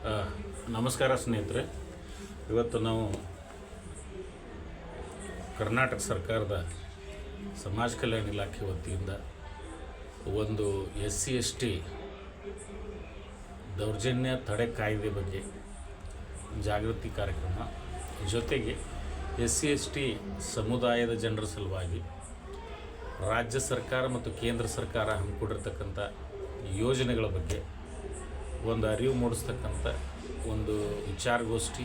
ಆ, ನಮಸ್ಕಾರ ಸ್ನೇಹಿತರೆ. ಇವತ್ತು ನಾವು ಕರ್ನಾಟಕ ಸರ್ಕಾರದ ಸಮಾಜ ಕಲ್ಯಾಣ ಇಲಾಖೆ ವತಿಯಿಂದ ಒಂದು SC/ST ದೌರ್ಜನ್ಯ ತಡೆ ಕಾಯ್ದೆ ಬಗ್ಗೆ ಜಾಗೃತಿ ಕಾರ್ಯಕ್ರಮ, ಜೊತೆಗೆ SC/ST ಸಮುದಾಯದ ಜನರ ಸಲುವಾಗಿ ರಾಜ್ಯ ಸರ್ಕಾರ ಮತ್ತು ಕೇಂದ್ರ ಸರ್ಕಾರ ಹಮ್ಮಿಕೊಂಡಿರ್ತಕ್ಕಂಥ ಯೋಜನೆಗಳ ಬಗ್ಗೆ ಒಂದು ಅರಿವು ಮೂಡಿಸ್ತಕ್ಕಂಥ ಒಂದು ವಿಚಾರಗೋಷ್ಠಿ,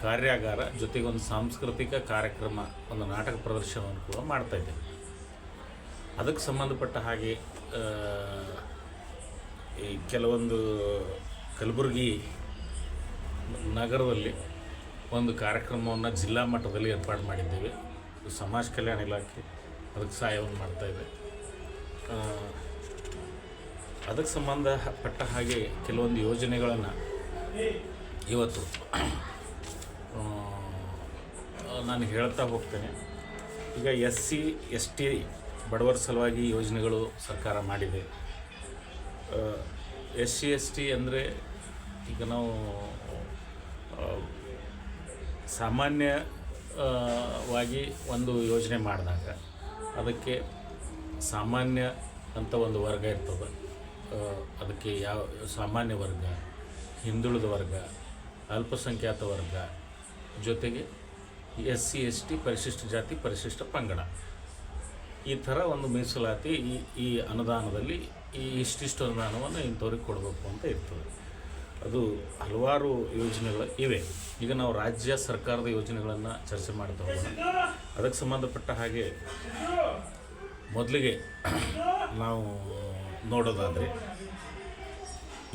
ಕಾರ್ಯಾಗಾರ, ಜೊತೆಗೆ ಒಂದು ಸಾಂಸ್ಕೃತಿಕ ಕಾರ್ಯಕ್ರಮ, ಒಂದು ನಾಟಕ ಪ್ರದರ್ಶನವನ್ನು ಕೂಡ ಮಾಡ್ತಾಯಿದ್ದೇವೆ. ಅದಕ್ಕೆ ಸಂಬಂಧಪಟ್ಟ ಹಾಗೆ ಈ ಕೆಲವೊಂದು ಕಲಬುರಗಿ ನಗರದಲ್ಲಿ ಒಂದು ಕಾರ್ಯಕ್ರಮವನ್ನು ಜಿಲ್ಲಾ ಮಟ್ಟದಲ್ಲಿ ಏರ್ಪಾಡು ಮಾಡಿದ್ದೇವೆ. ಸಮಾಜ ಕಲ್ಯಾಣ ಇಲಾಖೆ ಅದಕ್ಕೆ ಸಹಾಯವನ್ನು ಮಾಡ್ತಾಯಿದೆ. ಅದಕ್ಕೆ ಸಂಬಂಧಪಟ್ಟ ಹಾಗೆ ಕೆಲವೊಂದು ಯೋಜನೆಗಳನ್ನು ಇವತ್ತು ನಾನು ಹೇಳ್ತಾ ಹೋಗ್ತೇನೆ. ಈಗ SC/ST ಬಡವರ ಸಲುವಾಗಿ ಯೋಜನೆಗಳು ಸರ್ಕಾರ ಮಾಡಿದೆ. SC/ST ಅಂದರೆ ಈಗ ನಾವು ಸಾಮಾನ್ಯವಾಗಿ ಒಂದು ಯೋಜನೆ ಮಾಡಿದಾಗ ಅದಕ್ಕೆ ಸಾಮಾನ್ಯ ಅಂತ ಒಂದು ವರ್ಗ ಇರ್ತದೆ. ಅದಕ್ಕೆ ಯಾವ ಸಾಮಾನ್ಯ ವರ್ಗ, ಹಿಂದುಳಿದ ವರ್ಗ, ಅಲ್ಪಸಂಖ್ಯಾತ ವರ್ಗ, ಜೊತೆಗೆ SC/ST ಪರಿಶಿಷ್ಟ ಜಾತಿ, ಪರಿಶಿಷ್ಟ ಪಂಗಡ, ಈ ಥರ ಒಂದು ಮೀಸಲಾತಿ ಈ ಅನುದಾನದಲ್ಲಿ ಇಷ್ಟಿಷ್ಟು ಅನುದಾನವನ್ನು ಇಂಥವ್ರಿಗೆ ಕೊಡಬೇಕು ಅಂತ ಇರ್ತದೆ. ಅದು ಹಲವಾರು ಯೋಜನೆಗಳು ಇವೆ. ಈಗ ನಾವು ರಾಜ್ಯ ಸರ್ಕಾರದ ಯೋಜನೆಗಳನ್ನು ಚರ್ಚೆ ಮಾಡ್ತಾ ಹೋಗೋಣ. ಅದಕ್ಕೆ ಸಂಬಂಧಪಟ್ಟ ಹಾಗೆ ಮೊದಲಿಗೆ ನಾವು ನೋಡೋದಾದರೆ,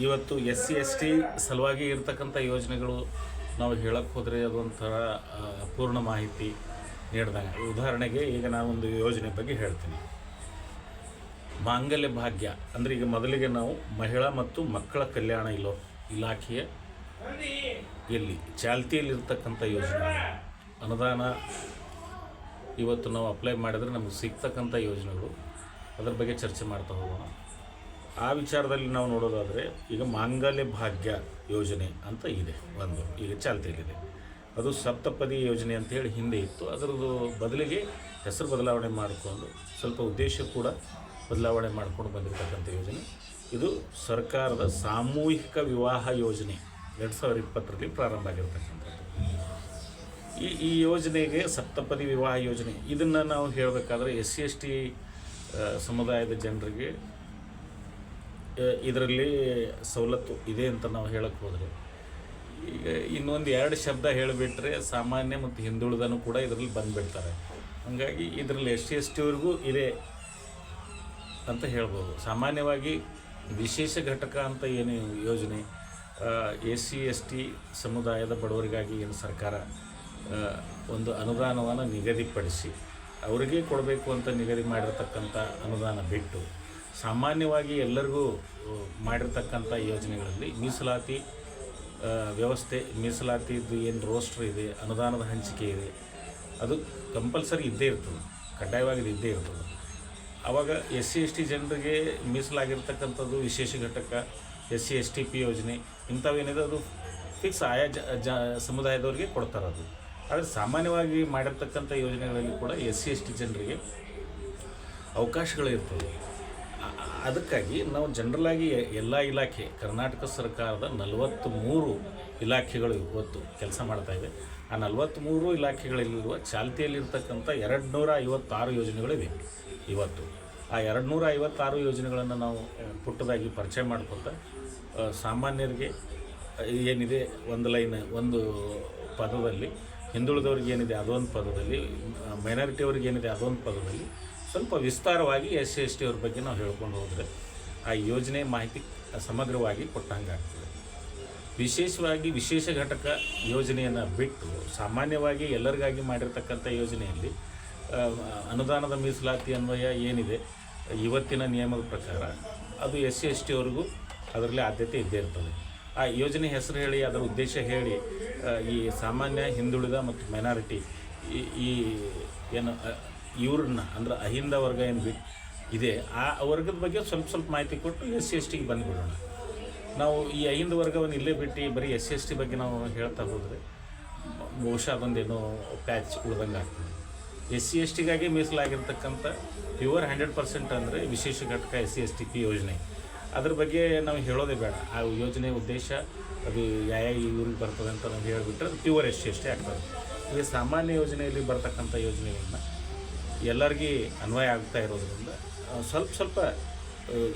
ಇವತ್ತು SC/ST ಸಲುವಾಗಿ ಇರ್ತಕ್ಕಂಥ ಯೋಜನೆಗಳು ನಾವು ಹೇಳಕ್ಕೆ ಹೋದರೆ ಅದೊಂಥರ ಅಪೂರ್ಣ ಮಾಹಿತಿ ನೀಡಿದಾಗ. ಉದಾಹರಣೆಗೆ ಈಗ ನಾನೊಂದು ಯೋಜನೆ ಬಗ್ಗೆ ಹೇಳ್ತೀನಿ. ಮಾಂಗಲ್ಯ ಭಾಗ್ಯ ಅಂದರೆ, ಈಗ ಮೊದಲಿಗೆ ನಾವು ಮಹಿಳಾ ಮತ್ತು ಮಕ್ಕಳ ಕಲ್ಯಾಣ ಇಲಾಖೆಯ ಚಾಲ್ತಿಯಲ್ಲಿರ್ತಕ್ಕಂಥ ಯೋಜನೆ ಅನುದಾನ ಇವತ್ತು ನಾವು ಅಪ್ಲೈ ಮಾಡಿದರೆ ನಮಗೆ ಸಿಗ್ತಕ್ಕಂಥ ಯೋಜನೆಗಳು, ಅದರ ಬಗ್ಗೆ ಚರ್ಚೆ ಮಾಡ್ತಾ ಹೋಗೋಣ. ಆ ವಿಚಾರದಲ್ಲಿ ನಾವು ನೋಡೋದಾದರೆ, ಈಗ ಮಾಂಗಲ್ಯ ಭಾಗ್ಯ ಯೋಜನೆ ಅಂತ ಇದೆ, ಒಂದು ಈಗ ಚಾಲ್ತಿಯಲ್ಲಿದೆ. ಅದು ಸಪ್ತಪದಿ ಯೋಜನೆ ಅಂತೇಳಿ ಹಿಂದೆ ಇತ್ತು. ಅದರದ್ದು ಬದಲಿಗೆ ಹೆಸರು ಬದಲಾವಣೆ ಮಾಡಿಕೊಂಡು, ಸ್ವಲ್ಪ ಉದ್ದೇಶ ಕೂಡ ಬದಲಾವಣೆ ಮಾಡಿಕೊಂಡು ಬಂದಿರತಕ್ಕಂಥ ಯೋಜನೆ. ಇದು ಸರ್ಕಾರದ ಸಾಮೂಹಿಕ ವಿವಾಹ ಯೋಜನೆ 2020ರಲ್ಲಿ ಪ್ರಾರಂಭ ಆಗಿರ್ತಕ್ಕಂಥದ್ದು. ಈ ಯೋಜನೆಗೆ ಸಪ್ತಪದಿ ವಿವಾಹ ಯೋಜನೆ, ಇದನ್ನು ನಾವು ಹೇಳಬೇಕಾದ್ರೆ SC/ST ಸಮುದಾಯದ ಜನರಿಗೆ ಇದರಲ್ಲಿ ಸವಲತ್ತು ಇದೆ ಅಂತ ನಾವು ಹೇಳಕ್ಕೆ ಹೋದರೆ, ಈಗ ಇನ್ನೊಂದು 2 ಶಬ್ದ ಹೇಳಿಬಿಟ್ರೆ ಸಾಮಾನ್ಯ ಮತ್ತು ಹಿಂದುಳಿದನೂ ಕೂಡ ಇದರಲ್ಲಿ ಬಂದುಬಿಡ್ತಾರೆ. ಹಾಗಾಗಿ ಇದರಲ್ಲಿ SC/STವರೆಗೂ ಇದೆ ಅಂತ ಹೇಳ್ಬೋದು. ಸಾಮಾನ್ಯವಾಗಿ ವಿಶೇಷ ಘಟಕ ಅಂತ ಏನು ಯೋಜನೆ, SC/ST ಸಮುದಾಯದ ಬಡವರಿಗಾಗಿ ಏನು ಸರ್ಕಾರ ಒಂದು ಅನುದಾನವನ್ನು ನಿಗದಿಪಡಿಸಿ ಅವರಿಗೆ ಕೊಡಬೇಕು ಅಂತ ನಿಗದಿ ಮಾಡಿರ್ತಕ್ಕಂಥ ಅನುದಾನ ಬಿಟ್ಟು, ಸಾಮಾನ್ಯವಾಗಿ ಎಲ್ಲರಿಗೂ ಮಾಡಿರ್ತಕ್ಕಂಥ ಯೋಜನೆಗಳಲ್ಲಿ ಮೀಸಲಾತಿ ವ್ಯವಸ್ಥೆ, ಮೀಸಲಾತಿದು ಏನು ರೋಸ್ಟ್ರ್ ಇದೆ, ಅನುದಾನದ ಹಂಚಿಕೆ ಇದೆ, ಅದು ಕಂಪಲ್ಸರಿ ಇದ್ದೇ ಇರ್ತದೆ, ಕಡ್ಡಾಯವಾಗಿ ಇದ್ದೇ ಇರ್ತದೆ. ಆವಾಗ SC/ST ಜನರಿಗೆ ಮೀಸಲಾಗಿರ್ತಕ್ಕಂಥದ್ದು ವಿಶೇಷ ಘಟಕ, SC/STP ಯೋಜನೆ ಇಂಥವೇನಿದೆ ಅದು ಫಿಕ್ಸ್ ಆಯಾ ಸಮುದಾಯದವರಿಗೆ ಕೊಡ್ತಾರೆ. ಅದು ಆದರೆ ಸಾಮಾನ್ಯವಾಗಿ ಮಾಡಿರ್ತಕ್ಕಂಥ ಯೋಜನೆಗಳಲ್ಲಿ ಕೂಡ SC/ST ಜನರಿಗೆ ಅವಕಾಶಗಳು ಇರ್ತವೆ. ಅದಕ್ಕಾಗಿ ನಾವು ಜನರಲಾಗಿ ಎಲ್ಲ ಇಲಾಖೆ, ಕರ್ನಾಟಕ ಸರ್ಕಾರದ 43 ಇಲಾಖೆಗಳು ಇವತ್ತು ಕೆಲಸ ಮಾಡ್ತಾಯಿವೆ. ಆ 43 ಇಲಾಖೆಗಳಲ್ಲಿರುವ ಚಾಲ್ತಿಯಲ್ಲಿರ್ತಕ್ಕಂಥ 256 ಯೋಜನೆಗಳಿವೆ ಇವತ್ತು. ಆ 256 ಯೋಜನೆಗಳನ್ನು ನಾವು ಪುಟ್ಟದಾಗಿ ಪರಿಚಯ ಮಾಡ್ಕೊತ, ಸಾಮಾನ್ಯರಿಗೆ ಏನಿದೆ ಒಂದು ಲೈನ್, ಒಂದು ಪದದಲ್ಲಿ, ಹಿಂದುಳಿದವ್ರಿಗೆ ಏನಿದೆ ಅದೊಂದು ಪದದಲ್ಲಿ, ಮೈನಾರಿಟಿಯವ್ರಿಗೆ ಏನಿದೆ ಅದೊಂದು ಪದದಲ್ಲಿ, ಸ್ವಲ್ಪ ವಿಸ್ತಾರವಾಗಿ SC/ST ಅವ್ರ ಬಗ್ಗೆ ನಾವು ಹೇಳ್ಕೊಂಡು ಹೋದರೆ ಆ ಯೋಜನೆ ಮಾಹಿತಿ ಸಮಗ್ರವಾಗಿ ಕೊಟ್ಟಂಗೆ ಆಗ್ತದೆ. ವಿಶೇಷವಾಗಿ ವಿಶೇಷ ಘಟಕ ಯೋಜನೆಯನ್ನು ಬಿಟ್ಟು ಸಾಮಾನ್ಯವಾಗಿ ಎಲ್ಲರಿಗಾಗಿ ಮಾಡಿರ್ತಕ್ಕಂಥ ಯೋಜನೆಯಲ್ಲಿ ಅನುದಾನದ ಮೀಸಲಾತಿ ಅನ್ವಯ ಏನಿದೆ ಇವತ್ತಿನ ನಿಯಮದ ಪ್ರಕಾರ ಅದು SC/ST ಅವ್ರಿಗೂ ಅದರಲ್ಲಿ ಆದ್ಯತೆ ಇದ್ದೇ ಇರ್ತದೆ. ಆ ಯೋಜನೆ ಹೆಸರು ಹೇಳಿ, ಅದರ ಉದ್ದೇಶ ಹೇಳಿ, ಈ ಸಾಮಾನ್ಯ, ಹಿಂದುಳಿದ ಮತ್ತು ಮೈನಾರಿಟಿ ಈ ಏನು ಇವ್ರನ್ನ ಅಂದ್ರೆ ಅಹಿಂದ ವರ್ಗ ಏನು ಇದೆ ಆ ವರ್ಗದ ಬಗ್ಗೆ ಸ್ವಲ್ಪ ಮಾಹಿತಿ ಕೊಟ್ಟು SC/STಗೆ ಬಂದುಬಿಡೋಣ. ನಾವು ಈ 5 ವರ್ಗವನ್ನು ಇಲ್ಲೇ ಬಿಟ್ಟು ಬರೀ SC/ST ಬಗ್ಗೆ ನಾವು ಹೇಳ್ತಾ ಹೋದರೆ ಬಹುಶಃ ಅದೊಂದೇನೋ ಪ್ಯಾಚ್ ಉಳ್ದಂಗೆ ಆಗ್ತದೆ. SC/STಗಾಗಿ ಮೀಸಲಾಗಿರ್ತಕ್ಕಂಥ ಪ್ಯೂರ್ 100% ಅಂದರೆ ವಿಶೇಷ ಘಟಕ SC/ST ಯೋಜನೆ, ಅದ್ರ ಬಗ್ಗೆ ನಾವು ಹೇಳೋದೇ ಬೇಡ. ಆ ಯೋಜನೆ ಉದ್ದೇಶ ಅದು ಯಾವ ಇವ್ರಿಗೆ ಬರ್ತದೆ ಅಂತ ನಾವು ಹೇಳಿಬಿಟ್ರೆ ಅದು ಪ್ಯೂರ್ SC/ST ಆಗ್ತದೆ. ಈ ಸಾಮಾನ್ಯ ಯೋಜನೆಯಲ್ಲಿ ಬರ್ತಕ್ಕಂಥ ಯೋಜನೆಗಳನ್ನ ಎಲ್ಲರಿಗೂ ಅನ್ವಯ ಆಗ್ತಾ ಇರೋದ್ರಿಂದ ಸ್ವಲ್ಪ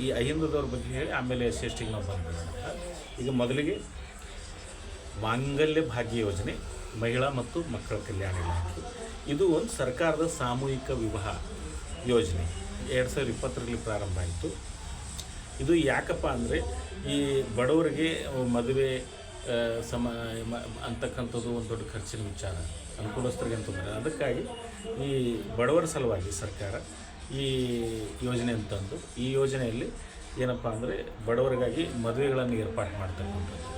ಈ ಅಹಿಂದದವ್ರ ಬಗ್ಗೆ ಹೇಳಿ ಆಮೇಲೆ SC/STಗೆ ನಾವು ಬಂದ್ಬಿಡೋಣ. ಈಗ ಮೊದಲಿಗೆ ಮಾಂಗಲ್ಯ ಭಾಗ್ಯ ಯೋಜನೆ, ಮಹಿಳಾ ಮತ್ತು ಮಕ್ಕಳ ಕಲ್ಯಾಣ ಇಲಾಖೆ. ಇದು ಒಂದು ಸರ್ಕಾರದ ಸಾಮೂಹಿಕ ವಿವಾಹ ಯೋಜನೆ 2020ರಲ್ಲಿ ಪ್ರಾರಂಭ ಆಯಿತು. ಇದು ಯಾಕಪ್ಪ ಅಂದರೆ ಈ ಬಡವರಿಗೆ ಮದುವೆ ಅಂತಕ್ಕಂಥದ್ದು ಒಂದು ದೊಡ್ಡ ಖರ್ಚಿನ ವಿಚಾರ, ಅನುಕೂಲಸ್ಥರಿಗೆ ಅಂತ ಬಂದರೆ ಅದಕ್ಕಾಗಿ ಈ ಬಡವರ ಸಲುವಾಗಿ ಸರ್ಕಾರ ಈ ಯೋಜನೆ ಅಂತಂದು ಈ ಯೋಜನೆಯಲ್ಲಿ ಏನಪ್ಪ ಅಂದರೆ ಬಡವರಿಗಾಗಿ ಮದುವೆಗಳನ್ನು ಏರ್ಪಾಡು ಮಾಡ್ತಕ್ಕಂಥದ್ದು,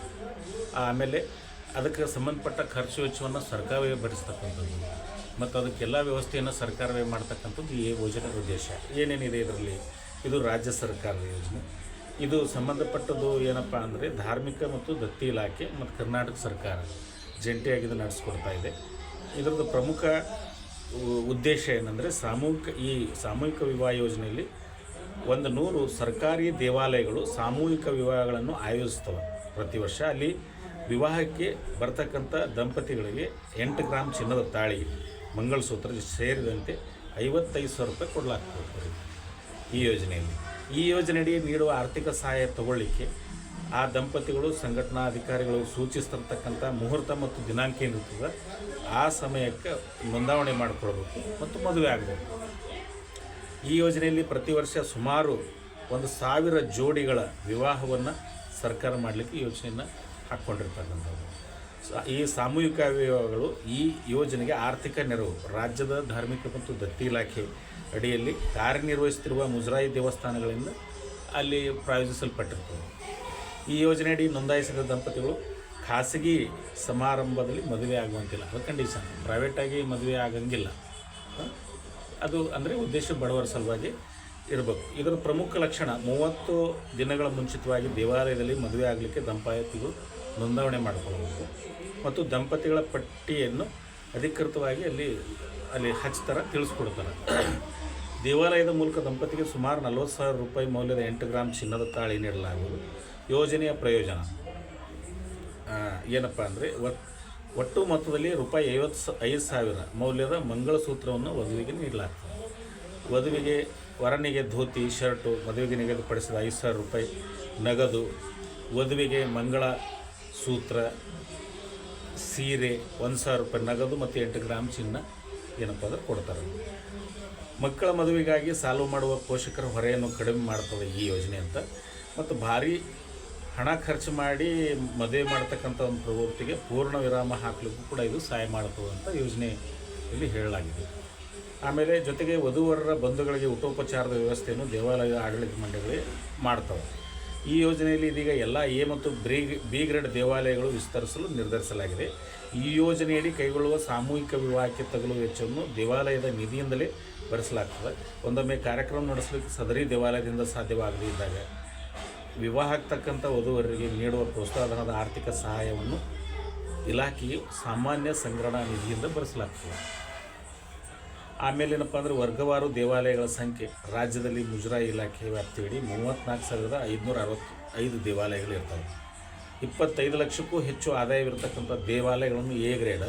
ಆಮೇಲೆ ಅದಕ್ಕೆ ಸಂಬಂಧಪಟ್ಟ ಖರ್ಚು ವೆಚ್ಚವನ್ನು ಸರ್ಕಾರವೇ ಭರಿಸ್ತಕ್ಕಂಥದ್ದು ಮತ್ತು ಅದಕ್ಕೆಲ್ಲ ವ್ಯವಸ್ಥೆಯನ್ನು ಸರ್ಕಾರವೇ ಮಾಡ್ತಕ್ಕಂಥದ್ದು ಈ ಯೋಜನೆ ಉದ್ದೇಶ. ಏನೇನಿದೆ ಇದರಲ್ಲಿ? ಇದು ರಾಜ್ಯ ಸರ್ಕಾರದ ಯೋಜನೆ. ಇದು ಸಂಬಂಧಪಟ್ಟದ್ದು ಏನಪ್ಪ ಅಂದರೆ ಧಾರ್ಮಿಕ ಮತ್ತು ದತ್ತಿ ಇಲಾಖೆ ಮತ್ತು ಕರ್ನಾಟಕ ಸರ್ಕಾರ ಜಂಟಿಯಾಗಿ ಇದು ನಡೆಸ್ಕೊಡ್ತಾ ಇದೆ. ಇದರದ್ದು ಪ್ರಮುಖ ಉದ್ದೇಶ ಏನಂದರೆ ಸಾಮೂಹಿಕ ವಿವಾಹ ಯೋಜನೆಯಲ್ಲಿ 100 ಸರ್ಕಾರಿ ದೇವಾಲಯಗಳು ಸಾಮೂಹಿಕ ವಿವಾಹಗಳನ್ನು ಆಯೋಜಿಸ್ತವೆ ಪ್ರತಿ ವರ್ಷ. ಅಲ್ಲಿ ವಿವಾಹಕ್ಕೆ ಬರ್ತಕ್ಕಂಥ ದಂಪತಿಗಳಿಗೆ 8 ಗ್ರಾಮ್ ಚಿನ್ನದ ತಾಳಿ, ಮಂಗಳಸೂತ್ರ ಸೇರಿದಂತೆ 55,000 ರೂಪಾಯಿ ಕೊಡಲಾಗ್ತದೆ ಈ ಯೋಜನೆಯಲ್ಲಿ. ಈ ಯೋಜನೆಯಡಿ ನೀಡುವ ಆರ್ಥಿಕ ಸಹಾಯ ತಗೊಳ್ಳಿಕ್ಕೆ ಆ ದಂಪತಿಗಳು ಸಂಘಟನಾ ಅಧಿಕಾರಿಗಳು ಸೂಚಿಸ್ತಿರ್ತಕ್ಕಂಥ ಮುಹೂರ್ತ ಮತ್ತು ದಿನಾಂಕ ಏನಿರ್ತದೆ ಆ ಸಮಯಕ್ಕೆ ನೋಂದಾವಣೆ ಮಾಡಿಕೊಳ್ಬೇಕು ಮತ್ತು ಮದುವೆ ಆಗಬೇಕು. ಈ ಯೋಜನೆಯಲ್ಲಿ ಪ್ರತಿ ವರ್ಷ ಸುಮಾರು 1,000 ಜೋಡಿಗಳ ವಿವಾಹವನ್ನು ಸರ್ಕಾರ ಮಾಡಲಿಕ್ಕೆ ಯೋಜನೆಯನ್ನು ಹಾಕ್ಕೊಂಡಿರ್ತಕ್ಕಂಥದ್ದು. ಈ ಸಾಮೂಹಿಕ ವಿವಾಹಗಳು ಈ ಯೋಜನೆಗೆ ಆರ್ಥಿಕ ನೆರವು ರಾಜ್ಯದ ಧಾರ್ಮಿಕ ಮತ್ತು ದತ್ತಿ ಇಲಾಖೆ ಅಡಿಯಲ್ಲಿ ಕಾರ್ಯನಿರ್ವಹಿಸುತ್ತಿರುವ ಮುಜರಾಯಿ ದೇವಸ್ಥಾನಗಳಿಂದ ಅಲ್ಲಿ ಪ್ರಾಯೋಜಿಸಲ್ಪಟ್ಟಿರ್ತವೆ. ಈ ಯೋಜನೆಯಡಿ ನೋಂದಾಯಿಸಿದ ದಂಪತಿಗಳು ಖಾಸಗಿ ಸಮಾರಂಭದಲ್ಲಿ ಮದುವೆ ಆಗುವಂತಿಲ್ಲ, ಅದು ಕಂಡೀಷನ್. ಪ್ರೈವೇಟಾಗಿ ಮದುವೆ ಆಗಂಗಿಲ್ಲ. ಅದು ಅಂದರೆ ಉದ್ದೇಶ ಬಡವರ ಸಲುವಾಗಿ ಇರಬೇಕು. ಇದರ ಪ್ರಮುಖ ಲಕ್ಷಣ 30 ದಿನಗಳ ಮುಂಚಿತವಾಗಿ ದೇವಾಲಯದಲ್ಲಿ ಮದುವೆ ಆಗಲಿಕ್ಕೆ ದಂಪತಿಗಳು ನೋಂದಾವಣೆ ಮಾಡಿಕೊಳ್ಳಬೇಕು ಮತ್ತು ದಂಪತಿಗಳ ಪಟ್ಟಿಯನ್ನು ಅಧಿಕೃತವಾಗಿ ಅಲ್ಲಿ ಹಚ್ತಾರೆ, ತಿಳಿಸ್ಕೊಡ್ತಾರೆ. ದೇವಾಲಯದ ಮೂಲಕ ದಂಪತಿಗೆ ಸುಮಾರು 40,000 ರೂಪಾಯಿ ಮೌಲ್ಯದ 8 ಗ್ರಾಮ್ ಚಿನ್ನದ ತಾಳಿ ನೀಡಲಾಗುವುದು. ಯೋಜನೆಯ ಪ್ರಯೋಜನ ಏನಪ್ಪ ಅಂದರೆ ಒಟ್ಟು ಮೊತ್ತದಲ್ಲಿ ರೂಪಾಯಿ 55,000 ಮೌಲ್ಯದ ಮಂಗಳಸೂತ್ರವನ್ನು ವಧುವಿಗೆ ನೀಡಲಾಗ್ತದೆ. ವರನಿಗೆ ಧೋತಿ, ಶರ್ಟು, ಮದುವೆಗೆ ನಿಗದಿಪಡಿಸಿದ 5,000 ರೂಪಾಯಿ ನಗದು, ವಧುವಿಗೆ ಮಂಗಳ ಸೂತ್ರ, ಸೀರೆ 1,000 ರೂಪಾಯಿ ನಗದು ಮತ್ತು 8 ಗ್ರಾಮ್ ಚಿನ್ನ ಏನಪ್ಪ ಅಂದ್ರೆ ಕೊಡ್ತಾರೆ. ಮಕ್ಕಳ ಮದುವೆಗಾಗಿ ಸಾಲ ಮಾಡುವ ಪೋಷಕರ ಹೊರೆಯನ್ನು ಕಡಿಮೆ ಮಾಡ್ತದೆ ಈ ಯೋಜನೆ ಅಂತ. ಮತ್ತು ಭಾರಿ ಹಣ ಖರ್ಚು ಮಾಡಿ ಮದುವೆ ಮಾಡ್ತಕ್ಕಂಥ ಒಂದು ಪ್ರವೃತ್ತಿಗೆ ಪೂರ್ಣ ವಿರಾಮ ಹಾಕಲಿಕ್ಕೂ ಕೂಡ ಇದು ಸಹಾಯ ಮಾಡ್ತದೆ ಅಂತ ಯೋಜನೆಯಲ್ಲಿ ಹೇಳಲಾಗಿದೆ. ಆಮೇಲೆ ಜೊತೆಗೆ ವಧುವರರ ಬಂಧುಗಳಿಗೆ ಊಟೋಪಚಾರದ ವ್ಯವಸ್ಥೆಯನ್ನು ದೇವಾಲಯದ ಆಡಳಿತ ಮಂಡಳಿ ಮಾಡ್ತವೆ. ಈ ಯೋಜನೆಯಲ್ಲಿ ಇದೀಗ ಎಲ್ಲ ಎ ಮತ್ತು ಬಿ ಗ್ರೇಡ್ ದೇವಾಲಯಗಳು ವಿಸ್ತರಿಸಲು ನಿರ್ಧರಿಸಲಾಗಿದೆ. ಈ ಯೋಜನೆಯಡಿ ಕೈಗೊಳ್ಳುವ ಸಾಮೂಹಿಕ ವಿವಾಹಕ್ಕೆ ತಗುಲುವ ವೆಚ್ಚವನ್ನು ದೇವಾಲಯದ ನಿಧಿಯಿಂದಲೇ ಭರಿಸಲಾಗ್ತದೆ. ಒಂದೊಮ್ಮೆ ಕಾರ್ಯಕ್ರಮ ನಡೆಸಲಿಕ್ಕೆ ಸದರಿ ದೇವಾಲಯದಿಂದ ಸಾಧ್ಯವಾಗದೇ ಇದ್ದಾಗ ವಿವಾಹಕ್ಕತಕ್ಕಂಥ ವಧುವರರಿಗೆ ನೀಡುವ ಪ್ರೋತ್ಸಾಹಧನದ ಆರ್ಥಿಕ ಸಹಾಯವನ್ನು ಇಲಾಖೆಯು ಸಾಮಾನ್ಯ ಸಂಗ್ರಹಣಾ ನಿಧಿಯಿಂದ ಭರಿಸಲಾಗ್ತದೆ. ಆಮೇಲೆ ಏನಪ್ಪ ಅಂದರೆ ವರ್ಗವಾರು ದೇವಾಲಯಗಳ ಸಂಖ್ಯೆ ರಾಜ್ಯದಲ್ಲಿ ಮುಜರಾಯಿ ಇಲಾಖೆ ವ್ಯಾಪ್ತಿಯಡಿ 34,565 ದೇವಾಲಯಗಳು ಇರ್ತವೆ. 25 ಲಕ್ಷಕ್ಕೂ ಹೆಚ್ಚು ಆದಾಯವಿರತಕ್ಕಂಥ ದೇವಾಲಯಗಳನ್ನು ಎ ಗ್ರೇಡ್,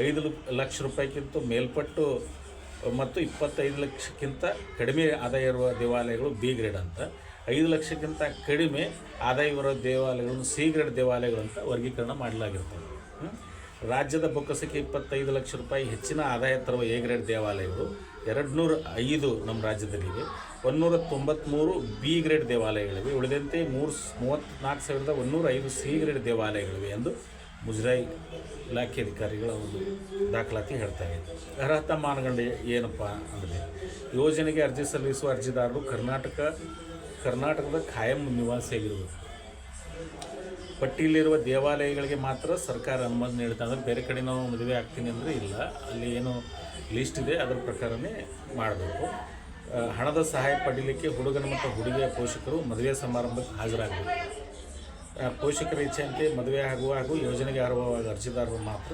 5 ಲಕ್ಷ ರೂಪಾಯಿಗಿಂತ ಮೇಲ್ಪಟ್ಟು ಮತ್ತು 25 ಲಕ್ಷಕ್ಕಿಂತ ಕಡಿಮೆ ಆದಾಯ ಇರುವ ದೇವಾಲಯಗಳು ಬಿ ಗ್ರೇಡ್ ಅಂತ, 5 ಲಕ್ಷಕ್ಕಿಂತ ಕಡಿಮೆ ಆದಾಯ ಇರುವ ದೇವಾಲಯಗಳನ್ನು ಸಿ ಗ್ರೇಡ್ ದೇವಾಲಯಗಳು ಅಂತ ವರ್ಗೀಕರಣ ಮಾಡಲಾಗಿರ್ತದೆ. ರಾಜ್ಯದ ಬೊಕ್ಕಸಕ್ಕೆ 25 ಲಕ್ಷ ರೂಪಾಯಿ ಹೆಚ್ಚಿನ ಆದಾಯ ತರುವ ಎ ಗ್ರೇಡ್ ದೇವಾಲಯಗಳು 205 ನಮ್ಮ ರಾಜ್ಯದಲ್ಲಿವೆ. 193 ಬಿ ಗ್ರೇಡ್ ದೇವಾಲಯಗಳಿವೆ. ಉಳಿದಂತೆ 34,105 ಸಿ ಗ್ರೇಡ್ ದೇವಾಲಯಗಳಿವೆ ಎಂದು ಮುಜರಾಯಿ ಇಲಾಖೆ ಅಧಿಕಾರಿಗಳ ಒಂದು ದಾಖಲಾತಿ ಹೇಳ್ತಾರೆ. ಅರ್ಹತಾ ಮಾನದಂಡ ಏನಪ್ಪ ಅಂದರೆ ಯೋಜನೆಗೆ ಅರ್ಜಿ ಸಲ್ಲಿಸುವ ಅರ್ಜಿದಾರರು ಕರ್ನಾಟಕದ ಖಾಯಂ ನಿವಾಸಿಯಾಗಿರಬೇಕು. ಪಟ್ಟಿಯಲ್ಲಿರುವ ದೇವಾಲಯಗಳಿಗೆ ಮಾತ್ರ ಸರ್ಕಾರ ಅನುಮತಿ ನೀಡುತ್ತೆ. ಅಂದರೆ ಬೇರೆ ಕಡೆ ನಾವು ಮದುವೆ ಆಗ್ತೀನಿ ಅಂದರೆ ಇಲ್ಲ, ಅಲ್ಲಿ ಏನು ಲಿಸ್ಟ್ ಇದೆ ಅದರ ಪ್ರಕಾರನೇ ಮಾಡಬೇಕು. ಹಣದ ಸಹಾಯ ಪಡೀಲಿಕ್ಕೆ ಹುಡುಗನ ಮತ್ತು ಹುಡುಗಿಯ ಪೋಷಕರು ಮದುವೆ ಸಮಾರಂಭಕ್ಕೆ ಹಾಜರಾಗಬೇಕು. ಪೋಷಕರ ಇಚ್ಛೆಯಂತೆ ಮದುವೆ ಆಗುವ ಹಾಗೂ ಯೋಜನೆಗೆ ಅರ್ಹವಾದ ಅರ್ಜಿದಾರರು ಮಾತ್ರ